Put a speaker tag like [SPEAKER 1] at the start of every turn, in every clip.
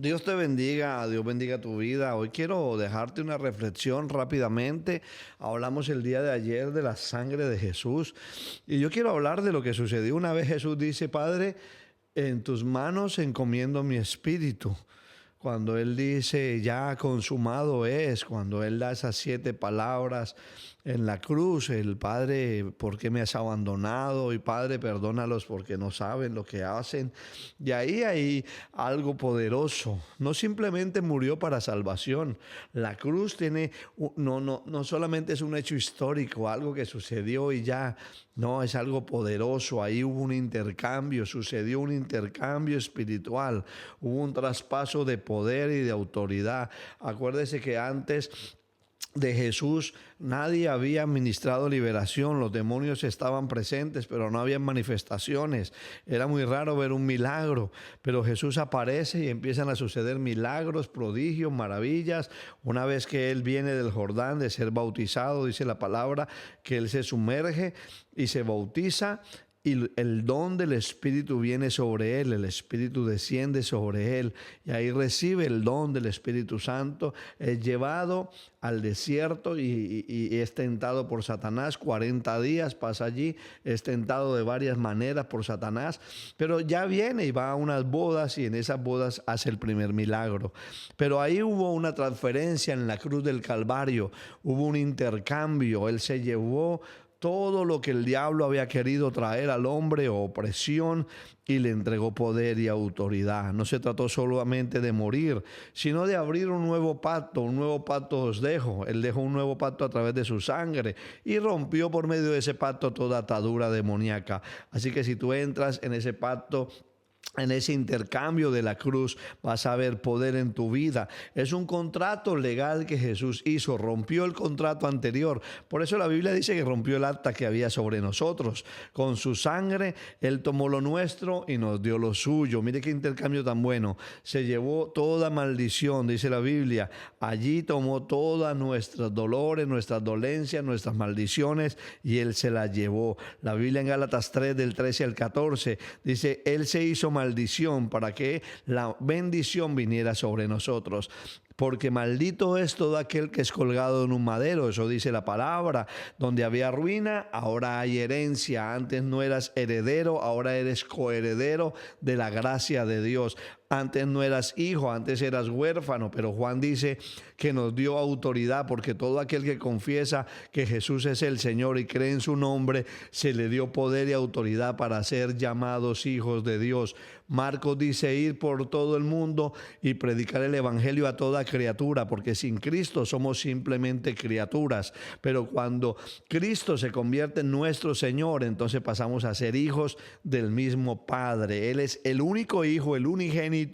[SPEAKER 1] Dios te bendiga, Dios bendiga tu vida. Hoy quiero dejarte una reflexión rápidamente. Hablamos el día de ayer de la sangre de Jesús y yo quiero hablar de lo que sucedió una vez. Jesús dice: Padre, en tus manos encomiendo mi espíritu. Cuando Él dice ya consumado es, cuando Él da esas 7 palabras en la cruz, el Padre, ¿por qué me has abandonado? Y Padre, perdónalos porque no saben lo que hacen. Y ahí hay algo poderoso. No simplemente murió para salvación. La cruz tiene, no solamente es un hecho histórico, algo que sucedió y ya. No, es algo poderoso. Ahí hubo un intercambio, sucedió un intercambio espiritual, hubo un traspaso de poder y de autoridad. Acuérdese que antes de Jesús nadie había ministrado liberación, los demonios estaban presentes, pero no había manifestaciones. Era muy raro ver un milagro, pero Jesús aparece y empiezan a suceder milagros, prodigios, maravillas. Una vez que Él viene del Jordán de ser bautizado, dice la palabra que Él se sumerge y se bautiza, y el don del Espíritu viene sobre él, el Espíritu desciende sobre él y ahí recibe el don del Espíritu Santo. Es llevado al desierto y es tentado por Satanás. 40 días pasa allí, es tentado de varias maneras por Satanás, pero ya viene y va a unas bodas y en esas bodas hace el primer milagro. Pero ahí hubo una transferencia en la cruz del Calvario, hubo un intercambio. Él se llevó todo lo que el diablo había querido traer al hombre, opresión, y le entregó poder y autoridad. No se trató solamente de morir, sino de abrir un nuevo pacto. Un nuevo pacto os dejo. Él dejó un nuevo pacto a través de su sangre y rompió por medio de ese pacto toda atadura demoníaca. Así que si tú entras en ese pacto, en ese intercambio de la cruz, vas a ver poder en tu vida. Es un contrato legal que Jesús hizo, rompió el contrato anterior. Por eso la Biblia dice que rompió el acta que había sobre nosotros. Con su sangre Él tomó lo nuestro y nos dio lo suyo. Mire qué intercambio tan bueno. Se llevó toda maldición, dice la Biblia. Allí tomó todas nuestros dolores, nuestras dolencias, nuestras maldiciones, y Él se las llevó. La Biblia en Gálatas 3, del 13 al 14, dice: Él se hizo maldición para que la bendición viniera sobre nosotros. Porque maldito es todo aquel que es colgado en un madero. Eso dice la palabra. Donde había ruina, ahora hay herencia. Antes no eras heredero, ahora eres coheredero de la gracia de Dios. Antes no eras hijo, antes eras huérfano, pero Juan dice que nos dio autoridad, porque todo aquel que confiesa que Jesús es el Señor y cree en su nombre, se le dio poder y autoridad para ser llamados hijos de Dios. Marcos dice: ir por todo el mundo y predicar el evangelio a toda criatura, porque sin Cristo somos simplemente criaturas, pero cuando Cristo se convierte en nuestro Señor, entonces pasamos a ser hijos del mismo Padre. Él es el único hijo, el unigénito,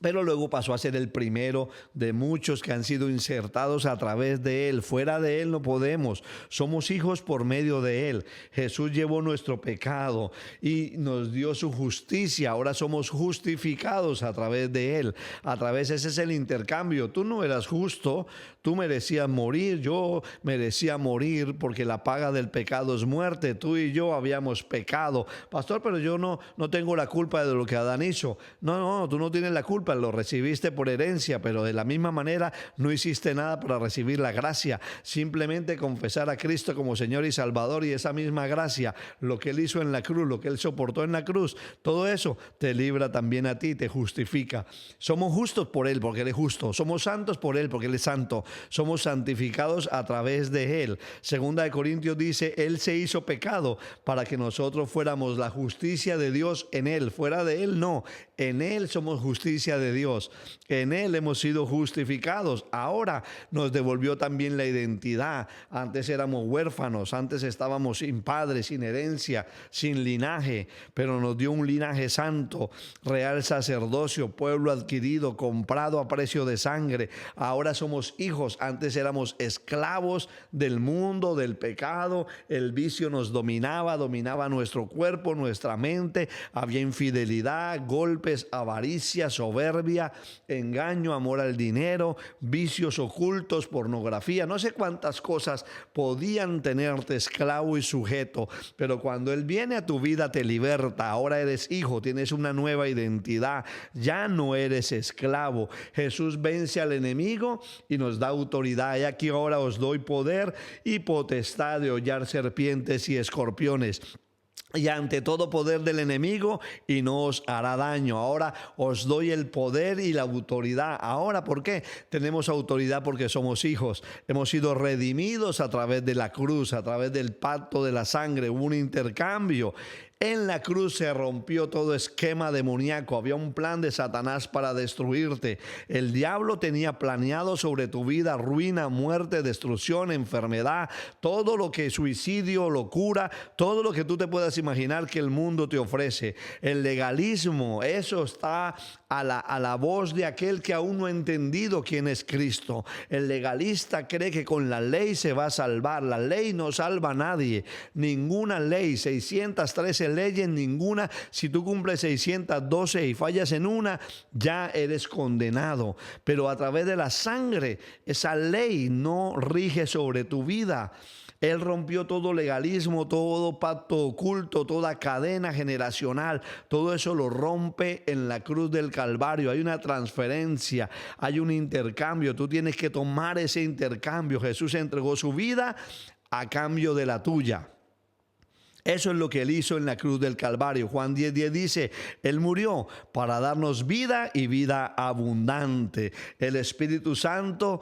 [SPEAKER 1] pero luego pasó a ser el primero de muchos que han sido insertados a través de Él. Fuera de Él no podemos. Somos hijos por medio de Él. Jesús llevó nuestro pecado y nos dio su justicia. Ahora somos justificados a través de Él. Ese es el intercambio. Tú no eras justo, tú merecías morir. Yo merecía morir porque la paga del pecado es muerte. Tú y yo habíamos pecado. Pastor, pero yo no tengo la culpa de lo que Adán hizo. No, tú no tienes la culpa. Lo recibiste por herencia, pero de la misma manera no hiciste nada para recibir la gracia. Simplemente confesar a Cristo como Señor y Salvador, y esa misma gracia, lo que Él hizo en la cruz, lo que Él soportó en la cruz, todo eso te libra también a ti, te justifica. Somos justos por Él porque Él es justo. Somos santos por Él porque Él es santo. Somos santificados a través de Él. Segunda de Corintios dice: Él se hizo pecado para que nosotros fuéramos la justicia de Dios en Él. Fuera de Él no. En Él somos justicia de Dios. En Él hemos sido justificados. Ahora nos devolvió también la identidad. Antes éramos huérfanos, antes estábamos sin padre, sin herencia, sin linaje, pero nos dio un linaje santo, real sacerdocio, pueblo adquirido, comprado a precio de sangre. Ahora somos hijos. Antes éramos esclavos del mundo, del pecado. El vicio nos dominaba nuestro cuerpo, nuestra mente. Había infidelidad, golpes, avaricia, soberbia, soberbia, engaño, amor al dinero, vicios ocultos, pornografía, no sé cuántas cosas podían tenerte esclavo y sujeto, pero cuando Él viene a tu vida te liberta. Ahora eres hijo, tienes una nueva identidad, ya no eres esclavo. Jesús vence al enemigo y nos da autoridad. Y aquí ahora os doy poder y potestad de hollar serpientes y escorpiones y ante todo poder del enemigo, y no os hará daño. Ahora os doy el poder y la autoridad. Ahora, ¿por qué? Tenemos autoridad porque somos hijos. Hemos sido redimidos a través de la cruz, a través del pacto de la sangre. Hubo un intercambio. En la cruz se rompió todo esquema demoníaco. Había un plan de Satanás para destruirte. El diablo tenía planeado sobre tu vida ruina, muerte, destrucción, enfermedad, todo lo que suicidio, locura, todo lo que tú te puedas imaginar que el mundo te ofrece. El legalismo, eso está a la voz de aquel que aún no ha entendido quién es Cristo. El legalista cree que con la ley se va a salvar. La ley no salva a nadie. Ninguna ley, 613 leyes, ninguna. Si tú cumples 612 y fallas en una, ya eres condenado. Pero a través de la sangre, esa ley no rige sobre tu vida. Él rompió todo legalismo, todo pacto oculto, toda cadena generacional. Todo eso lo rompe en la cruz del Calvario. Hay una transferencia, hay un intercambio. Tú tienes que tomar ese intercambio. Jesús entregó su vida a cambio de la tuya. Eso es lo que Él hizo en la cruz del Calvario. Juan 10:10 dice, Él murió para darnos vida y vida abundante. El Espíritu Santo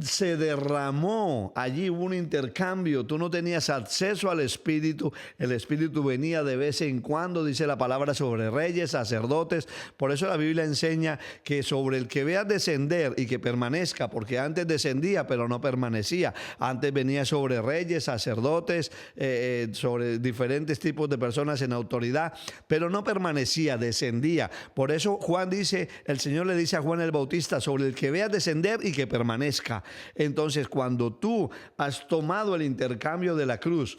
[SPEAKER 1] se derramó, allí hubo un intercambio. Tú no tenías acceso al Espíritu, el Espíritu venía de vez en cuando, dice la palabra, sobre reyes, sacerdotes. Por eso la Biblia enseña que sobre el que veas descender y que permanezca, porque antes descendía pero no permanecía, antes venía sobre reyes, sacerdotes, sobre diferentes tipos de personas en autoridad, pero no permanecía, descendía. Por eso Juan dice, el Señor le dice a Juan el Bautista, sobre el que veas descender y que permanezca. Entonces, cuando tú has tomado el intercambio de la cruz,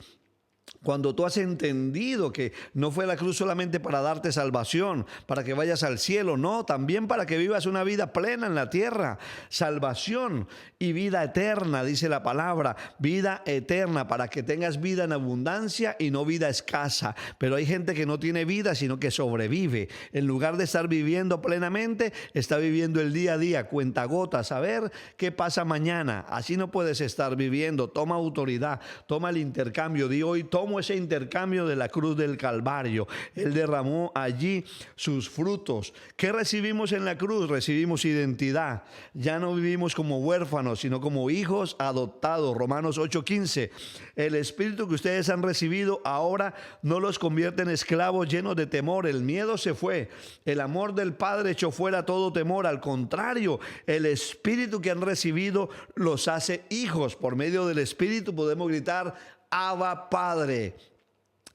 [SPEAKER 1] cuando tú has entendido que no fue la cruz solamente para darte salvación, para que vayas al cielo, no, también para que vivas una vida plena en la tierra, salvación y vida eterna, dice la palabra, vida eterna, para que tengas vida en abundancia y no vida escasa. Pero hay gente que no tiene vida, sino que sobrevive. En lugar de estar viviendo plenamente, está viviendo el día a día, cuentagotas, a ver qué pasa mañana. Así no puedes estar viviendo. Toma autoridad, toma el intercambio. Di hoy, tomo ese intercambio de la cruz del Calvario. Él derramó allí sus frutos. ¿Qué recibimos en la cruz? Recibimos identidad. Ya no vivimos como huérfanos, sino como hijos adoptados. Romanos 8:15. El espíritu que ustedes han recibido ahora no los convierte en esclavos llenos de temor. El miedo se fue. El amor del Padre echó fuera todo temor. Al contrario, el espíritu que han recibido los hace hijos. Por medio del espíritu podemos gritar: Abba, Padre.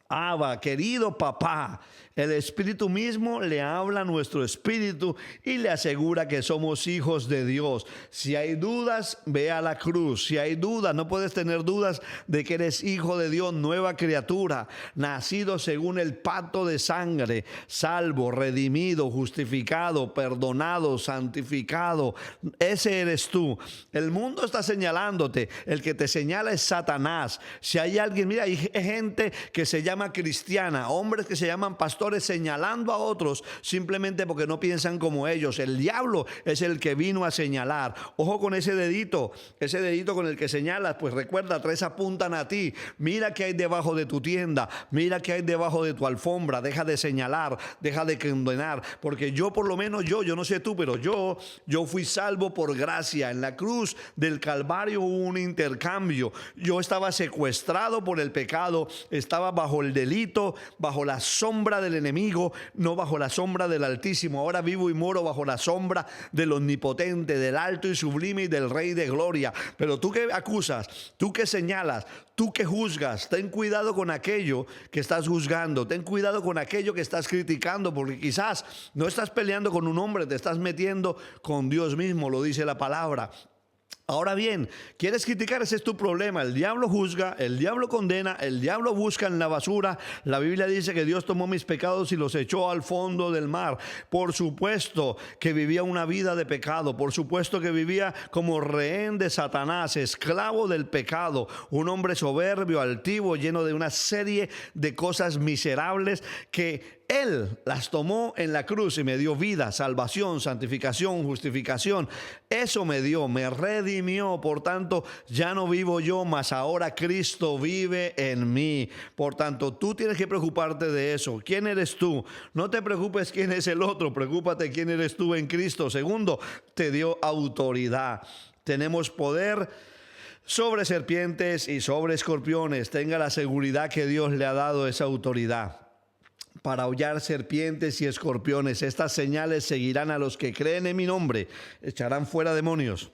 [SPEAKER 1] Abba, querido papá. El Espíritu mismo le habla a nuestro espíritu y le asegura que somos hijos de Dios. Si hay dudas, ve a la cruz. Si hay dudas, no puedes tener dudas de que eres hijo de Dios, nueva criatura, nacido según el pacto de sangre, salvo, redimido, justificado, perdonado, santificado. Ese eres tú. El mundo está señalándote. El que te señala es Satanás. Si hay alguien, mira, hay gente que se llama cristiana, hombres que se llaman pastores, señalando a otros simplemente porque no piensan como ellos. El diablo es el que vino a señalar. Ojo con ese dedito con el que señalas, pues recuerda, tres apuntan a ti. Mira qué hay debajo de tu tienda, mira qué hay debajo de tu alfombra. Deja de señalar, deja de condenar, porque yo, por lo menos yo no sé tú, pero yo fui salvo por gracia. En la cruz del Calvario hubo un intercambio. Yo estaba secuestrado por el pecado, estaba bajo el delito, bajo la sombra del enemigo, no bajo la sombra del Altísimo. Ahora vivo y moro bajo la sombra del Omnipotente, del Alto y Sublime y del Rey de Gloria. Pero tú que acusas, tú que señalas, tú que juzgas, ten cuidado con aquello que estás juzgando, ten cuidado con aquello que estás criticando, porque quizás no estás peleando con un hombre, te estás metiendo con Dios mismo, lo dice la palabra. Ahora bien, ¿quieres criticar? Ese es tu problema. El diablo juzga, el diablo condena, el diablo busca en la basura. La Biblia dice que Dios tomó mis pecados y los echó al fondo del mar. Por supuesto que vivía una vida de pecado. Por supuesto que vivía como rehén de Satanás, esclavo del pecado. Un hombre soberbio, altivo, lleno de una serie de cosas miserables que Él las tomó en la cruz y me dio vida, salvación, santificación, justificación. Eso me dio, me redimió. Por tanto, ya no vivo yo, mas ahora Cristo vive en mí. Por tanto, tú tienes que preocuparte de eso. ¿Quién eres tú? No te preocupes quién es el otro, preocúpate quién eres tú en Cristo. Segundo, te dio autoridad. Tenemos poder sobre serpientes y sobre escorpiones. Tenga la seguridad que Dios le ha dado esa autoridad para hollar serpientes y escorpiones. Estas señales seguirán a los que creen en mi nombre. Echarán fuera demonios,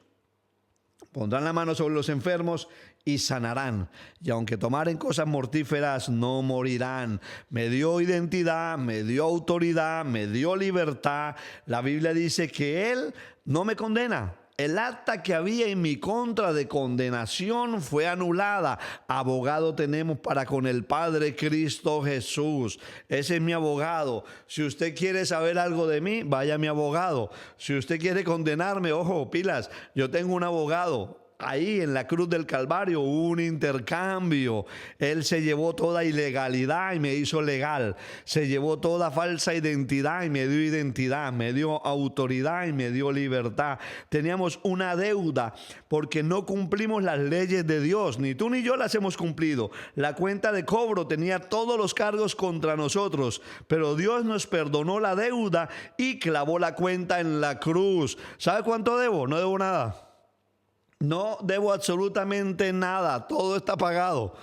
[SPEAKER 1] pondrán la mano sobre los enfermos y sanarán. Y aunque tomaren cosas mortíferas, no morirán. Me dio identidad, me dio autoridad, me dio libertad. La Biblia dice que Él no me condena. El acta que había en mi contra de condenación fue anulada. Abogado tenemos para con el Padre, Cristo Jesús. Ese es mi abogado. Si usted quiere saber algo de mí, vaya a mi abogado. Si usted quiere condenarme, ojo, pilas, yo tengo un abogado. Ahí en la cruz del Calvario hubo un intercambio. Él se llevó toda ilegalidad y me hizo legal. Se llevó toda falsa identidad y me dio identidad. Me dio autoridad y me dio libertad. Teníamos una deuda porque no cumplimos las leyes de Dios. Ni tú ni yo las hemos cumplido. La cuenta de cobro tenía todos los cargos contra nosotros. Pero Dios nos perdonó la deuda y clavó la cuenta en la cruz. ¿Sabe cuánto debo? No debo nada. No debo absolutamente nada, todo está pagado.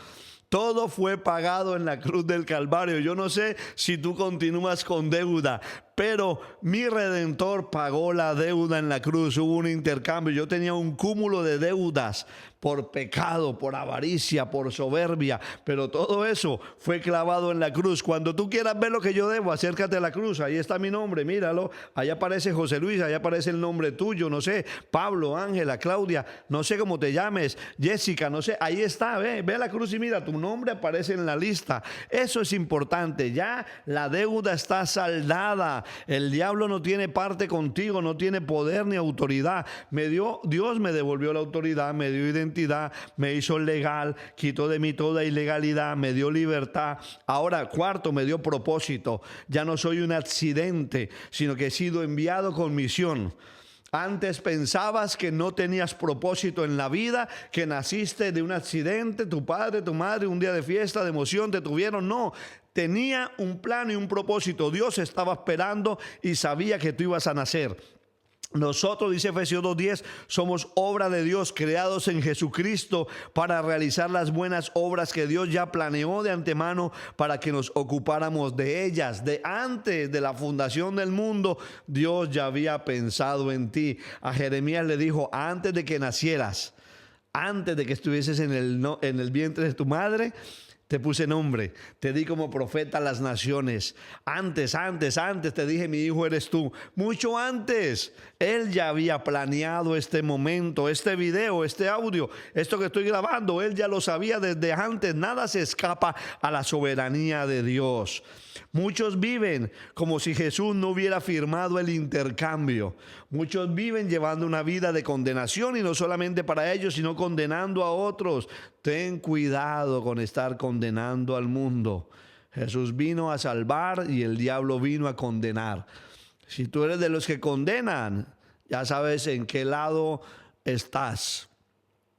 [SPEAKER 1] Todo fue pagado en la cruz del Calvario. Yo no sé si tú continúas con deuda, pero mi Redentor pagó la deuda en la cruz. Hubo un intercambio. Yo tenía un cúmulo de deudas por pecado, por avaricia, por soberbia, pero todo eso fue clavado en la cruz. Cuando tú quieras ver lo que yo debo, acércate a la cruz. Ahí está mi nombre, míralo. Ahí aparece José Luis, ahí aparece el nombre tuyo, no sé, Pablo, Ángela, Claudia, no sé cómo te llames, Jessica, no sé. Ahí está, ve a la cruz y mira, tu nombre aparece en la lista. Eso es importante. Ya la deuda está saldada. El diablo no tiene parte contigo, no tiene poder ni autoridad. Dios me devolvió la autoridad, me dio identidad, me hizo legal, quitó de mí toda ilegalidad, me dio libertad. Ahora, cuarto, me dio propósito. Ya no soy un accidente, sino que he sido enviado con misión. Antes pensabas que no tenías propósito en la vida, que naciste de un accidente, tu padre, tu madre, un día de fiesta, de emoción, te tuvieron. No, tenía un plan y un propósito. Dios estaba esperando y sabía que tú ibas a nacer. Nosotros, dice Efesios 2:10, somos obra de Dios, creados en Jesucristo para realizar las buenas obras que Dios ya planeó de antemano para que nos ocupáramos de ellas. De antes de la fundación del mundo, Dios ya había pensado en ti. A Jeremías le dijo, antes de que nacieras, antes de que estuvieses en el vientre de tu madre, te puse nombre, te di como profeta a las naciones. Antes te dije, mi hijo eres tú. Mucho antes, Él ya había planeado este momento, este video, este audio, esto que estoy grabando. Él ya lo sabía desde antes. Nada se escapa a la soberanía de Dios. Muchos viven como si Jesús no hubiera firmado el intercambio. Muchos viven llevando una vida de condenación y no solamente para ellos, sino condenando a otros. Ten cuidado con estar condenando al mundo. Jesús vino a salvar y el diablo vino a condenar. Si tú eres de los que condenan, ya sabes en qué lado estás.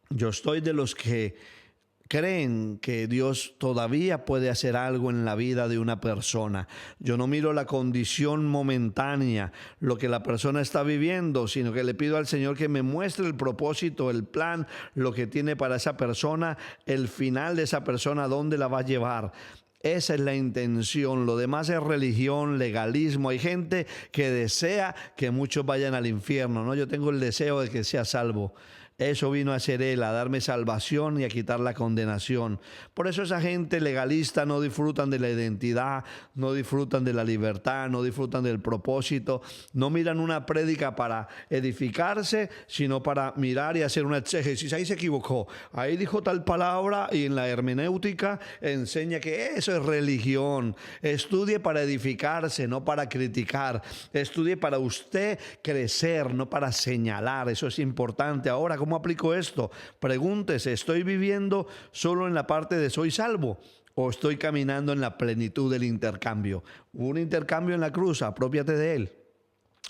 [SPEAKER 1] Yo estoy de los que creen que Dios todavía puede hacer algo en la vida de una persona. Yo no miro la condición momentánea, lo que la persona está viviendo, sino que le pido al Señor que me muestre el propósito, el plan, lo que tiene para esa persona, el final de esa persona, dónde la va a llevar. Esa es la intención. Lo demás es religión, legalismo. Hay gente que desea que muchos vayan al infierno, ¿no? Yo tengo el deseo de que sea salvo. Eso vino a hacer Él, a darme salvación y a quitar la condenación. Por eso esa gente legalista no disfrutan de la identidad, no disfrutan de la libertad, no disfrutan del propósito, no miran una prédica para edificarse, sino para mirar y hacer una exégesis. Ahí se equivocó, ahí dijo tal palabra y en la hermenéutica enseña que eso es religión. Estudie para edificarse, no para criticar. Estudie para usted crecer, no para señalar. Eso es importante. Ahora, ¿cómo aplico esto? Pregúntese, ¿estoy viviendo solo en la parte de soy salvo o estoy caminando en la plenitud del intercambio? Hubo un intercambio en la cruz, aprópiate de él.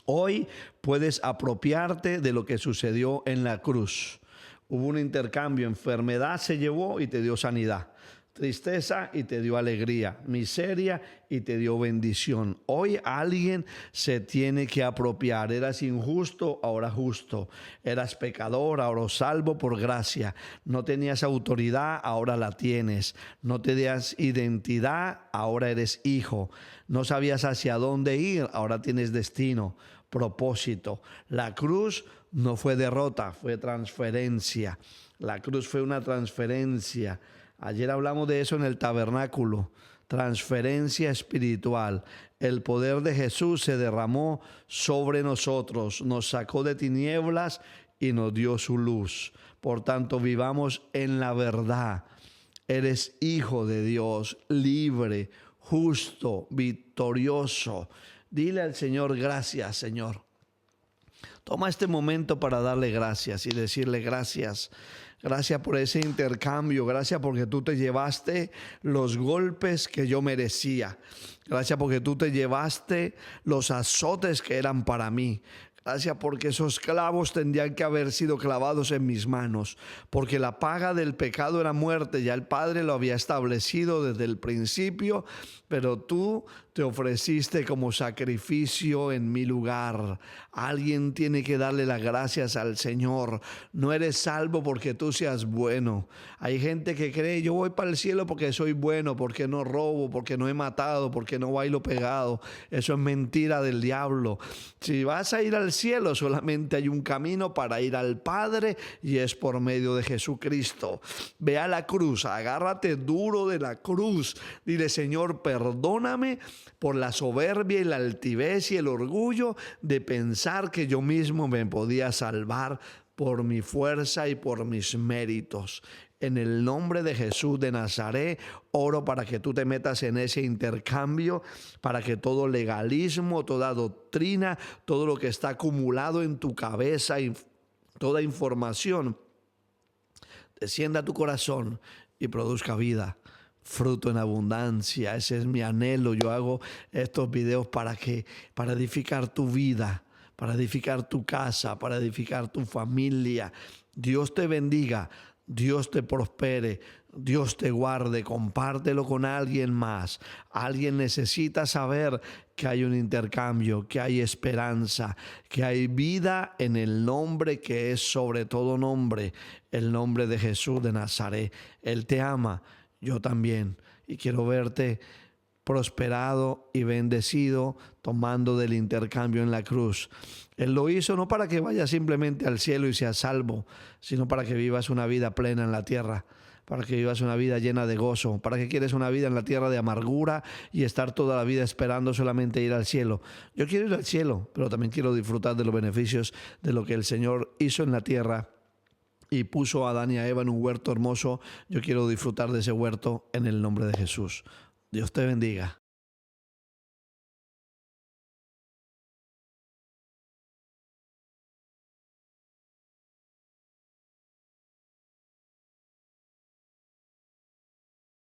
[SPEAKER 1] Hoy puedes apropiarte de lo que sucedió en la cruz. Hubo un intercambio, enfermedad se llevó y te dio sanidad. Tristeza y te dio alegría, miseria y te dio bendición. Hoy alguien se tiene que apropiar. Eras injusto, ahora justo. Eras pecador, ahora salvo por gracia. No tenías autoridad, ahora la tienes. No tenías identidad, ahora eres hijo. No sabías hacia dónde ir, ahora tienes destino, propósito. La cruz no fue derrota, fue transferencia. La cruz fue una transferencia. Ayer hablamos de eso en el tabernáculo, transferencia espiritual. El poder de Jesús se derramó sobre nosotros, nos sacó de tinieblas y nos dio su luz. Por tanto, vivamos en la verdad. Eres hijo de Dios, libre, justo, victorioso. Dile al Señor, gracias, Señor. Toma este momento para darle gracias y decirle gracias. Gracias por ese intercambio. Gracias porque tú te llevaste los golpes que yo merecía. Gracias porque tú te llevaste los azotes que eran para mí. Gracias porque esos clavos tendrían que haber sido clavados en mis manos. Porque la paga del pecado era muerte. Ya el Padre lo había establecido desde el principio. Pero tú te ofreciste como sacrificio en mi lugar. Alguien tiene que darle las gracias al Señor. No eres salvo porque tú seas bueno. Hay gente que cree, yo voy para el cielo porque soy bueno, porque no robo, porque no he matado, porque no bailo pegado. Eso es mentira del diablo. Si vas a ir al cielo, solamente hay un camino para ir al Padre y es por medio de Jesucristo. Ve a la cruz, agárrate duro de la cruz. Dile, Señor, perdóname por la soberbia y la altivez y el orgullo de pensar que yo mismo me podía salvar por mi fuerza y por mis méritos. En el nombre de Jesús de Nazaret, oro para que tú te metas en ese intercambio, para que todo legalismo, toda doctrina, todo lo que está acumulado en tu cabeza, toda información, descienda a tu corazón y produzca vida, fruto en abundancia. Ese es mi anhelo. Yo hago estos videos para edificar tu vida, para edificar tu casa, para edificar tu familia. Dios te bendiga, Dios te prospere, Dios te guarde. Compártelo con alguien más. Alguien necesita saber que hay un intercambio, que hay esperanza, que hay vida en el nombre que es sobre todo nombre, el nombre de Jesús de Nazaret. Él te ama, yo también, y quiero verte prosperado y bendecido tomando del intercambio en la cruz. Él lo hizo no para que vayas simplemente al cielo y seas salvo, sino para que vivas una vida plena en la tierra, para que vivas una vida llena de gozo. ¿Para que quieres una vida en la tierra de amargura y estar toda la vida esperando solamente ir al cielo? Yo quiero ir al cielo, pero también quiero disfrutar de los beneficios de lo que el Señor hizo en la tierra y puso a Adán y a Eva en un huerto hermoso. Yo quiero disfrutar de ese huerto en el nombre de Jesús. Dios te bendiga.